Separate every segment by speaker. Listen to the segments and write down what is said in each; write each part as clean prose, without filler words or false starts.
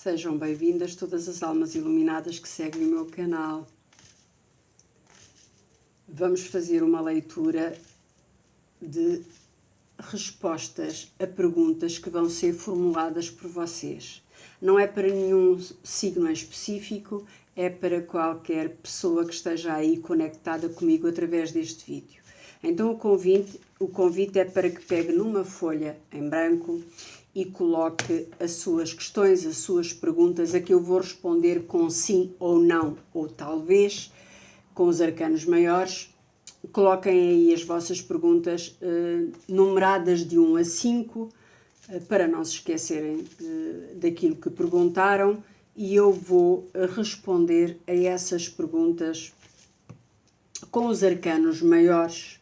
Speaker 1: Sejam bem-vindas todas as almas iluminadas que seguem o meu canal. Vamos fazer uma leitura de respostas a perguntas que vão ser formuladas por vocês. Não é para nenhum signo em específico, é para qualquer pessoa que esteja aí conectada comigo através deste vídeo. Então o convite é para que pegue numa folha em branco e coloque as suas questões, as suas perguntas, a que eu vou responder com sim ou não, ou talvez, com os arcanos maiores. Coloquem aí as vossas perguntas numeradas de 1 a 5, para não se esquecerem daquilo que perguntaram, e eu vou responder a essas perguntas com os arcanos maiores.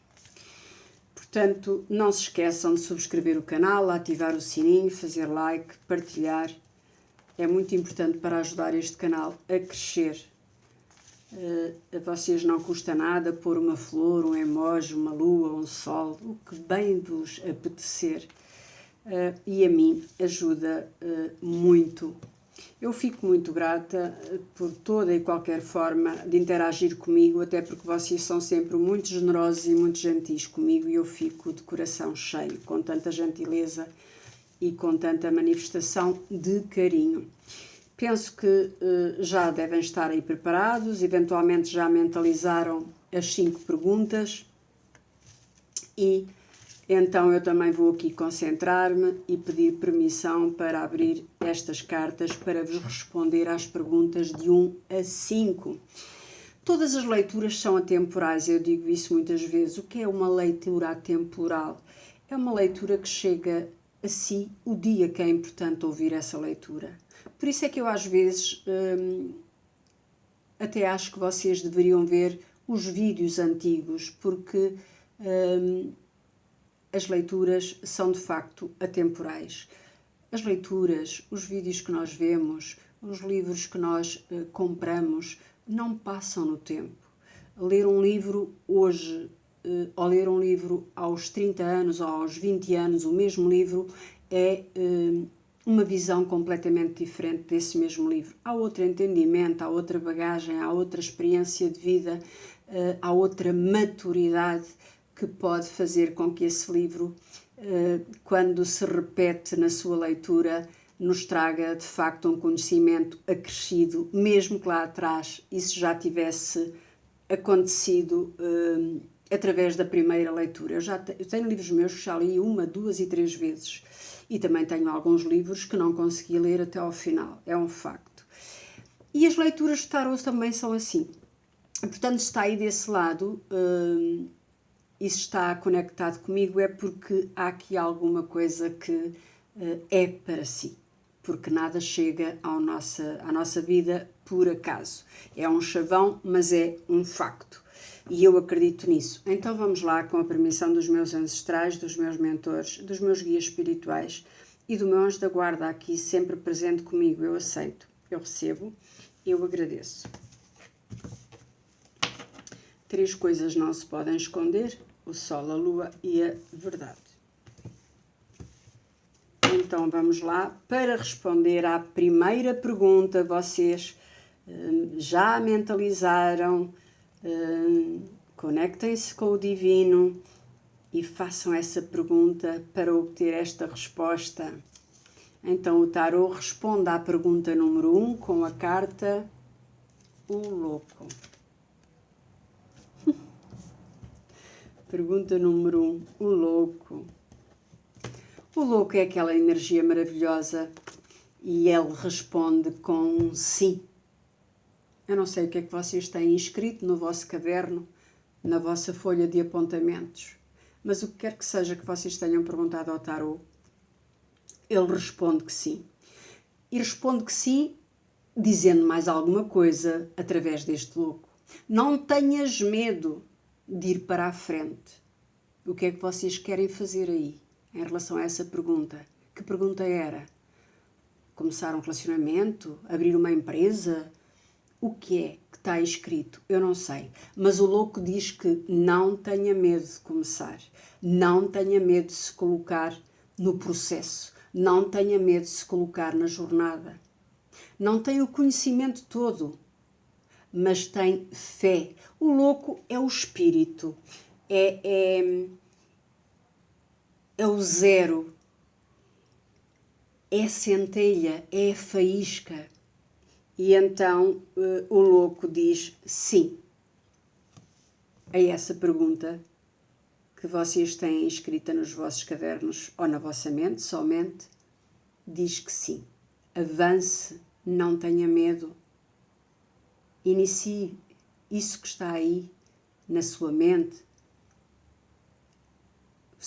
Speaker 1: Portanto, não se esqueçam de subscrever o canal, ativar o sininho, fazer like, partilhar. É muito importante para ajudar este canal a crescer. A vocês não custa nada pôr uma flor, um emoji, uma lua, um sol, o que bem vos apetecer. E a mim ajuda muito. Eu fico muito grata por toda e qualquer forma de interagir comigo, até porque vocês são sempre muito generosos e muito gentis comigo e eu fico de coração cheio, com tanta gentileza e com tanta manifestação de carinho. Penso que já devem estar aí preparados, eventualmente já mentalizaram as 5 perguntas e então eu também vou aqui concentrar-me e pedir permissão para abrir estas cartas para vos responder às perguntas de 1 a 5. Todas as leituras são atemporais, eu digo isso muitas vezes. O que é uma leitura atemporal? É uma leitura que chega a si o dia que é importante ouvir essa leitura. Por isso é que eu às vezes até acho que vocês deveriam ver os vídeos antigos, porque as leituras são de facto atemporais. As leituras, os vídeos que nós vemos, os livros que nós compramos, não passam no tempo. Ler um livro hoje, ou ler um livro aos 30 anos ou aos 20 anos, o mesmo livro, é uma visão completamente diferente desse mesmo livro. Há outro entendimento, há outra bagagem, há outra experiência de vida, há outra maturidade que pode fazer com que esse livro, quando se repete na sua leitura, nos traga de facto um conhecimento acrescido, mesmo que lá atrás isso já tivesse acontecido através da primeira leitura. Eu tenho livros meus que já li 1, 2 e 3 vezes e também tenho alguns livros que não consegui ler até ao final, é um facto. E as leituras de tarot também são assim. Portanto, se está aí desse lado e se está conectado comigo, é porque há aqui alguma coisa que é para si, porque nada chega à nossa vida por acaso. É um chavão, mas é um facto. E eu acredito nisso. Então vamos lá, com a permissão dos meus ancestrais, dos meus mentores, dos meus guias espirituais e do meu anjo da guarda aqui sempre presente comigo. Eu aceito, eu recebo, eu agradeço. 3 coisas não se podem esconder: o sol, a lua e a verdade. Então vamos lá, para responder à primeira pergunta. Vocês já mentalizaram, conectem-se com o divino e façam essa pergunta para obter esta resposta. Então o tarot responde à pergunta número 1 com a carta O Louco. Pergunta número 1, o louco. O louco é aquela energia maravilhosa e ele responde com um sim. Eu não sei o que é que vocês têm escrito no vosso caderno, na vossa folha de apontamentos, mas o que quer que seja que vocês tenham perguntado ao tarot, ele responde que sim. E responde que sim, dizendo mais alguma coisa através deste louco. Não tenhas medo de ir para a frente. O que é que vocês querem fazer aí, em relação a essa pergunta? Que pergunta era? Começar um relacionamento? Abrir uma empresa? O que é que está escrito? Eu não sei. Mas o louco diz que não tenha medo de começar. Não tenha medo de se colocar no processo. Não tenha medo de se colocar na jornada. não tem o conhecimento todo, mas tem fé. O louco é o espírito, é o zero, é a centelha, é a faísca. E então o louco diz sim a essa pergunta que vocês têm escrita nos vossos cadernos ou na vossa mente, somente diz que sim. Avance, não tenha medo. Inicie isso que está aí na sua mente,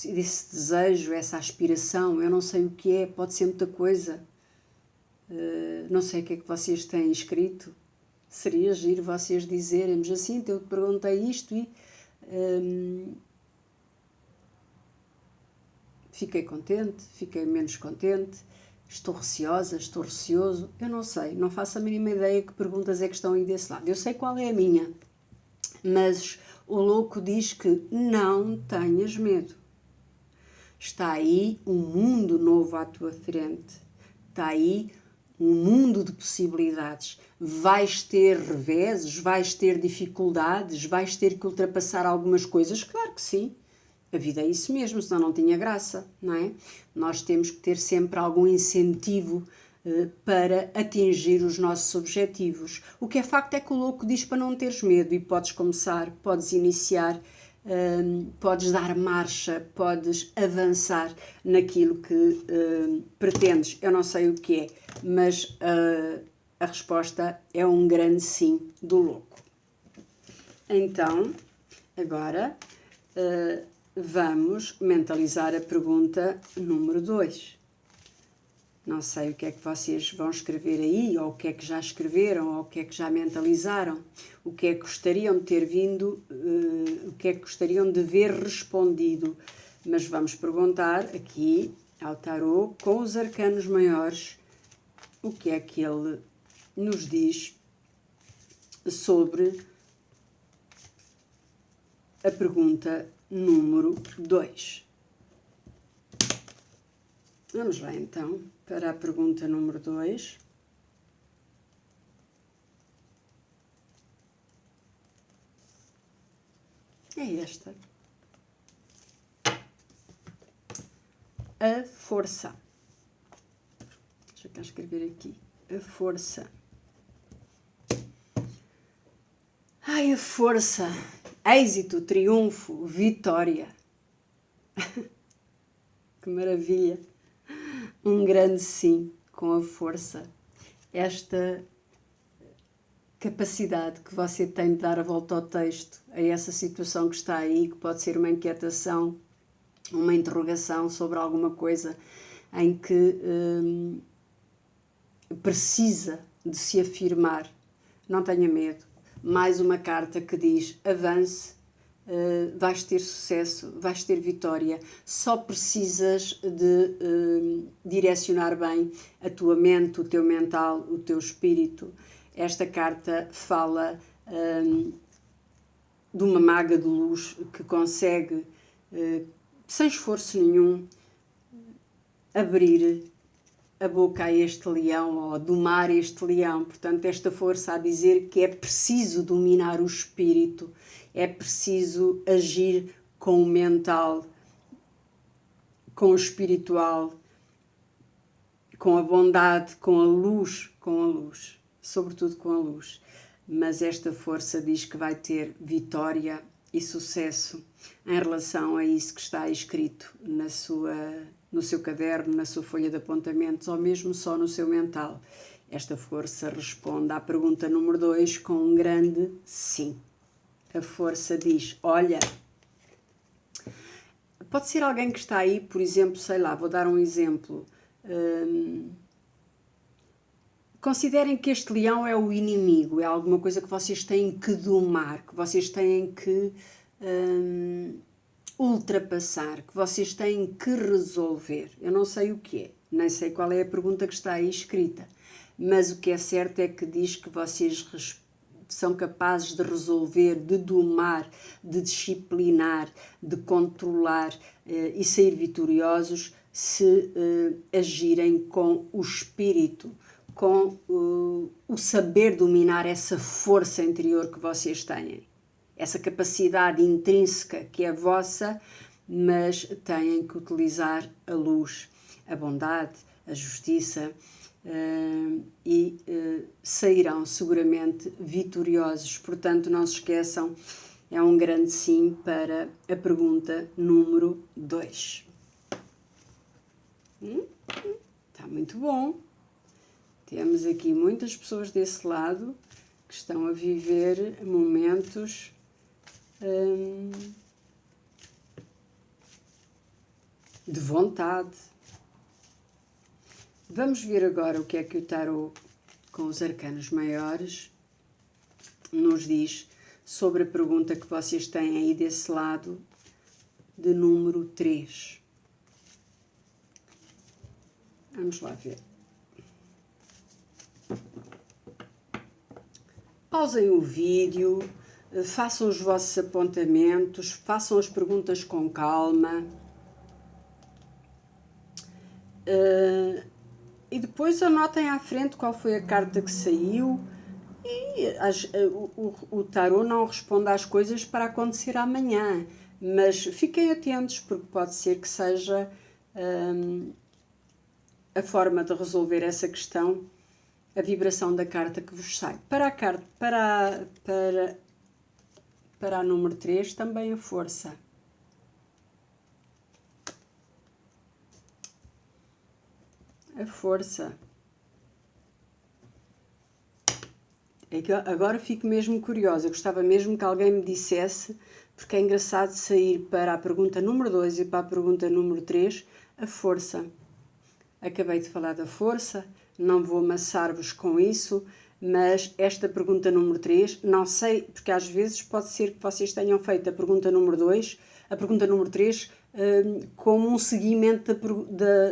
Speaker 1: esse desejo, essa aspiração. Eu não sei o que é, pode ser muita coisa. Não sei o que é que vocês têm escrito. Seria giro vocês dizerem-nos assim, eu te perguntei isto e fiquei contente, fiquei menos contente, estou receosa, estou receoso. Eu não sei, não faço a mínima ideia que perguntas é que estão aí desse lado. Eu sei qual é a minha, mas o louco diz que não tenhas medo. Está aí um mundo novo à tua frente. Está aí um mundo de possibilidades. Vais ter reveses, vais ter dificuldades, vais ter que ultrapassar algumas coisas. Claro que sim. A vida é isso mesmo, senão não tinha graça, não é? Nós temos que ter sempre algum incentivo para atingir os nossos objetivos. O que é facto é que o louco diz para não teres medo e podes começar, podes iniciar, podes dar marcha, podes avançar naquilo que pretendes. Eu não sei o que é, mas a resposta é um grande sim do louco. Então, agora vamos mentalizar a pergunta número 2. Não sei o que é que vocês vão escrever aí, ou o que é que já escreveram, ou o que é que já mentalizaram, o que é que gostariam de ter vindo, o que é que gostariam de ver respondido. Mas vamos perguntar aqui ao tarô, com os arcanos maiores, o que é que ele nos diz sobre a pergunta número 2. Vamos lá então para a pergunta número 2. É esta. A força. Deixa eu cá escrever aqui. A força. Ai, a força. Êxito, triunfo, vitória. Que maravilha. Um grande sim com a força. Esta capacidade que você tem de dar a volta ao texto, a essa situação que está aí, que pode ser uma inquietação, uma interrogação sobre alguma coisa em que precisa de se afirmar. Não tenha medo. Mais uma carta que diz avance, vais ter sucesso, vais ter vitória. Só precisas de direcionar bem a tua mente, o teu mental, o teu espírito. Esta carta fala de uma maga de luz que consegue, sem esforço nenhum, abrir a boca a este leão, ou domar este leão. Portanto, esta força a dizer que é preciso dominar o espírito, é preciso agir com o mental, com o espiritual, com a bondade, com a luz, sobretudo com a luz. Mas esta força diz que vai ter vitória e sucesso em relação a isso que está escrito no seu caderno, na sua folha de apontamentos, ou mesmo só no seu mental. Esta força responde à pergunta número 2 com um grande sim. A força diz, olha, pode ser alguém que está aí, por exemplo, sei lá, vou dar um exemplo. Considerem que este leão é o inimigo, é alguma coisa que vocês têm que domar, que vocês têm que ultrapassar, que vocês têm que resolver. Eu não sei o que é, nem sei qual é a pergunta que está aí escrita, mas o que é certo é que diz que vocês são capazes de resolver, de domar, de disciplinar, de controlar e sair vitoriosos se agirem com o espírito, com o saber dominar essa força interior que vocês têm, essa capacidade intrínseca que é vossa, mas têm que utilizar a luz, a bondade, a justiça, e sairão seguramente vitoriosos. Portanto, não se esqueçam, é um grande sim para a pergunta número 2. Está muito bom. Temos aqui muitas pessoas desse lado que estão a viver momentos de vontade. Vamos ver agora o que é que o tarot, com os arcanos maiores, nos diz sobre a pergunta que vocês têm aí desse lado, de número 3. Vamos lá ver. Pausem o vídeo, façam os vossos apontamentos, façam as perguntas com calma. E depois anotem à frente qual foi a carta que saiu. E o tarot não responde às coisas para acontecer amanhã, mas fiquem atentos, porque pode ser que seja a forma de resolver essa questão, a vibração da carta que vos sai. Para a carta, para a número 3, também a força. A força. É que agora fico mesmo curiosa, eu gostava mesmo que alguém me dissesse, porque é engraçado sair para a pergunta número 2 e para a pergunta número 3, a força. Acabei de falar da força, não vou amassar-vos com isso, mas esta pergunta número 3, não sei, porque às vezes pode ser que vocês tenham feito a pergunta número 2, a pergunta número 3, como um seguimento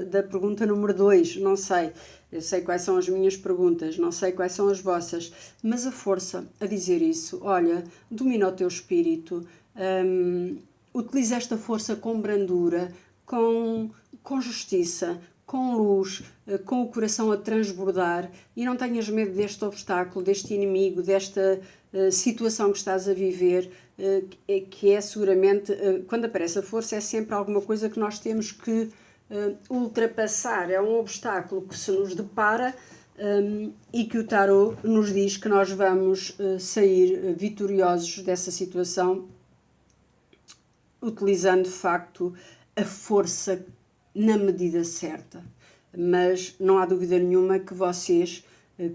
Speaker 1: da pergunta número 2, não sei. Eu sei quais são as minhas perguntas, não sei quais são as vossas, mas a força a dizer isso, olha, domina o teu espírito, utiliza esta força com brandura, com justiça, com luz, com o coração a transbordar, e não tenhas medo deste obstáculo, deste inimigo, desta situação que estás a viver, que é seguramente, quando aparece a força, é sempre alguma coisa que nós temos que ultrapassar, é um obstáculo que se nos depara, e que o tarot nos diz que nós vamos sair vitoriosos dessa situação, utilizando de facto a força na medida certa. Mas não há dúvida nenhuma que vocês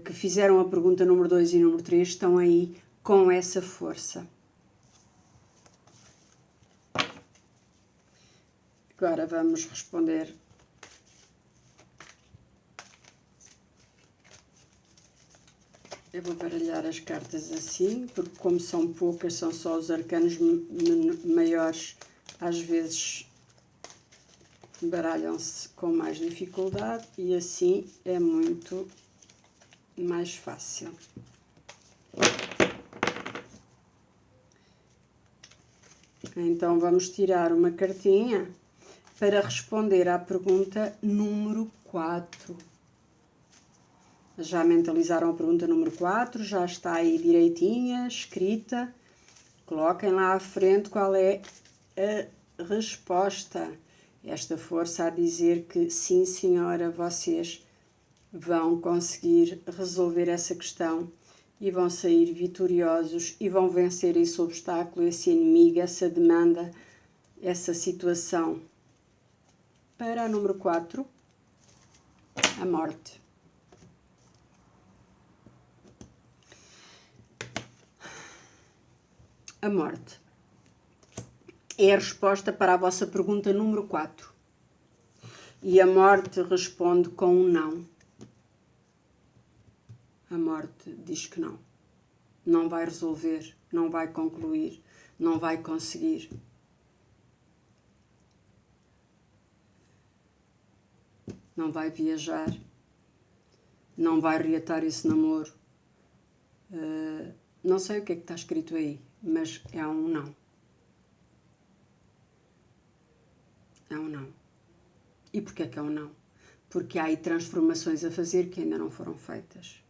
Speaker 1: que fizeram a pergunta número 2 e número 3 estão aí com essa força. Agora vamos responder. Eu vou baralhar as cartas assim, porque como são poucas, são só os arcanos maiores, às vezes baralham-se com mais dificuldade e assim é muito mais fácil. Então vamos tirar uma cartinha para responder à pergunta número 4. Já mentalizaram a pergunta número 4? Já está aí direitinha, escrita? Coloquem lá à frente qual é a resposta. Esta força a dizer que sim, senhora, vocês vão conseguir resolver essa questão e vão sair vitoriosos e vão vencer esse obstáculo, esse inimigo, essa demanda, essa situação. Para a número 4, a morte. A morte é a resposta para a vossa pergunta número 4. E a morte responde com um não. A morte diz que não. Não vai resolver, não vai concluir, não vai conseguir. Não vai viajar, não vai reatar esse namoro. Não sei o que é que está escrito aí, mas é um não. É um não. E porquê que é um não? porque há aí transformações a fazer que ainda não foram feitas.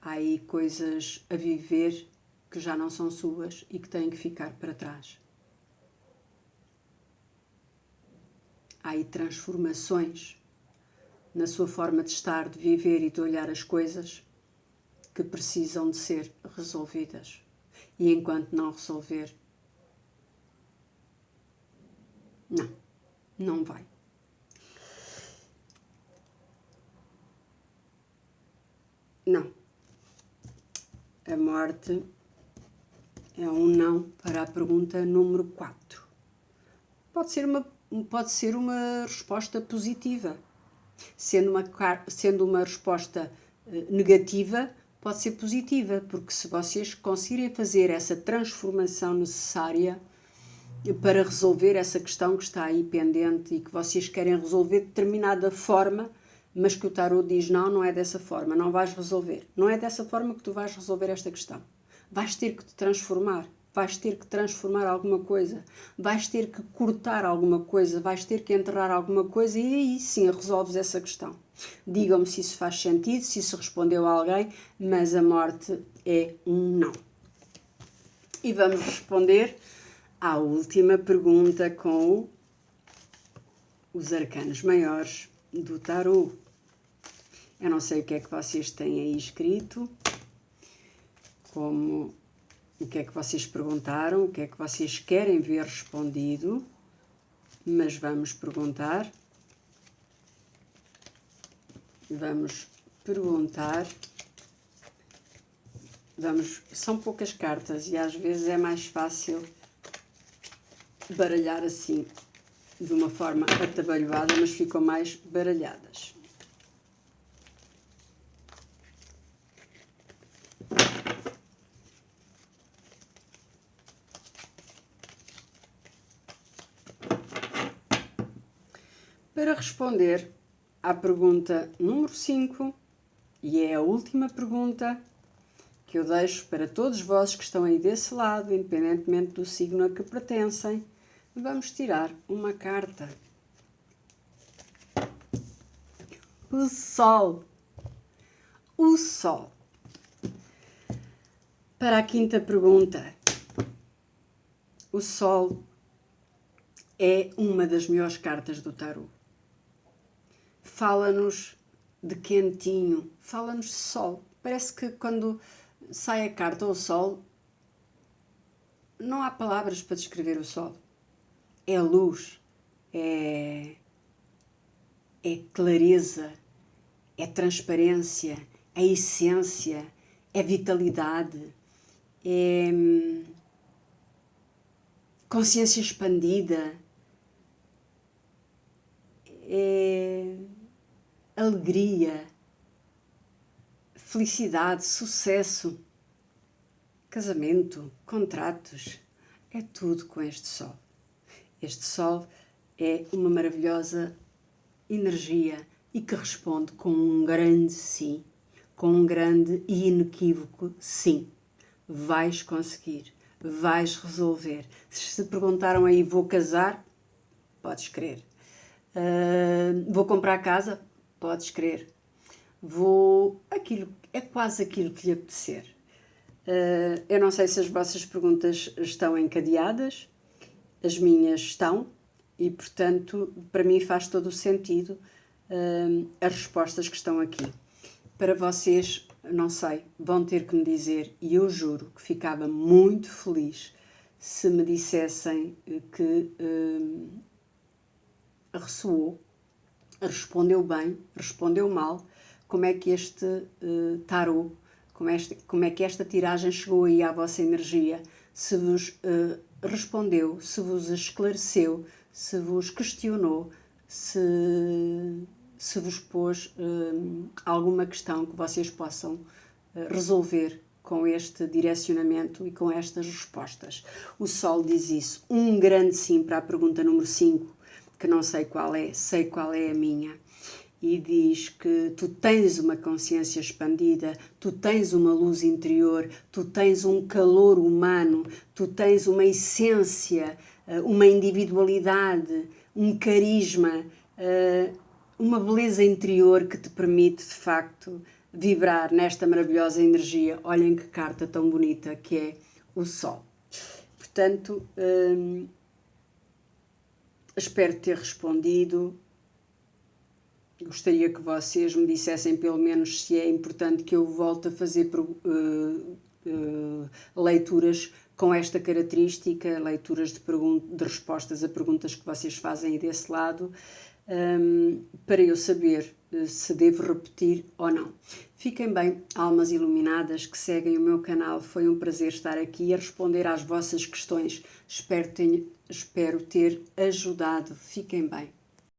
Speaker 1: Há aí coisas a viver que já não são suas e que têm que ficar para trás. Há aí transformações na sua forma de estar, de viver e de olhar as coisas que precisam de ser resolvidas. E enquanto não resolver, não vai. Não. A morte é um não para a pergunta número 4. Pode ser uma resposta positiva. Sendo uma resposta negativa, pode ser positiva, porque se vocês conseguirem fazer essa transformação necessária para resolver essa questão que está aí pendente e que vocês querem resolver de determinada forma, mas que o tarot diz não é dessa forma, não vais resolver. Não é dessa forma que tu vais resolver esta questão. Vais ter que te transformar, vais ter que transformar alguma coisa, vais ter que cortar alguma coisa, vais ter que enterrar alguma coisa e aí sim resolves essa questão. Digam-me se isso faz sentido, se isso respondeu a alguém, mas a morte é um não. E vamos responder à última pergunta com os arcanos maiores do tarot. Eu não sei o que é que vocês têm aí escrito, o que é que vocês perguntaram, o que é que vocês querem ver respondido, mas vamos perguntar. São poucas cartas e às vezes é mais fácil baralhar assim, de uma forma atabalhoada, mas ficam mais baralhadas. Para responder à pergunta número 5, e é a última pergunta que eu deixo para todos vós que estão aí desse lado, independentemente do signo a que pertencem, vamos tirar uma carta. O Sol. O Sol. Para a quinta pergunta. O Sol é uma das melhores cartas do tarot. Fala-nos de quentinho, fala-nos de sol. Parece que quando sai a carta ao sol, não há palavras para descrever o sol. É luz, é clareza, é transparência, é essência, é vitalidade, é consciência expandida, é alegria, felicidade, sucesso, casamento, contratos, é tudo com este sol. Este sol é uma maravilhosa energia e que responde com um grande sim, com um grande e inequívoco sim. Vais conseguir, vais resolver. Se perguntaram aí, vou casar? Podes crer. Vou comprar casa? Podes crer. É quase aquilo que lhe apetecer. Eu não sei se as vossas perguntas estão encadeadas, as minhas estão, e portanto, para mim faz todo o sentido as respostas que estão aqui. Para vocês, não sei, vão ter que me dizer, e eu juro que ficava muito feliz se me dissessem que ressoou, respondeu bem, respondeu mal, como é que este tarot, como é que esta tiragem chegou aí à vossa energia, se vos respondeu, se vos esclareceu, se vos questionou, se vos pôs alguma questão que vocês possam resolver com este direcionamento e com estas respostas. O Sol diz isso, um grande sim para a pergunta número 5, que não sei qual é, sei qual é a minha, e diz que tu tens uma consciência expandida, tu tens uma luz interior, tu tens um calor humano, tu tens uma essência, uma individualidade, um carisma, uma beleza interior que te permite, de facto, vibrar nesta maravilhosa energia. Olhem que carta tão bonita que é o Sol. Portanto, espero ter respondido. Gostaria que vocês me dissessem pelo menos se é importante que eu volte a fazer leituras com esta característica, leituras de respostas a perguntas que vocês fazem desse lado, para eu saber se devo repetir ou não. Fiquem bem, almas iluminadas que seguem o meu canal. Foi um prazer estar aqui a responder às vossas questões. Espero ter ajudado. Fiquem bem.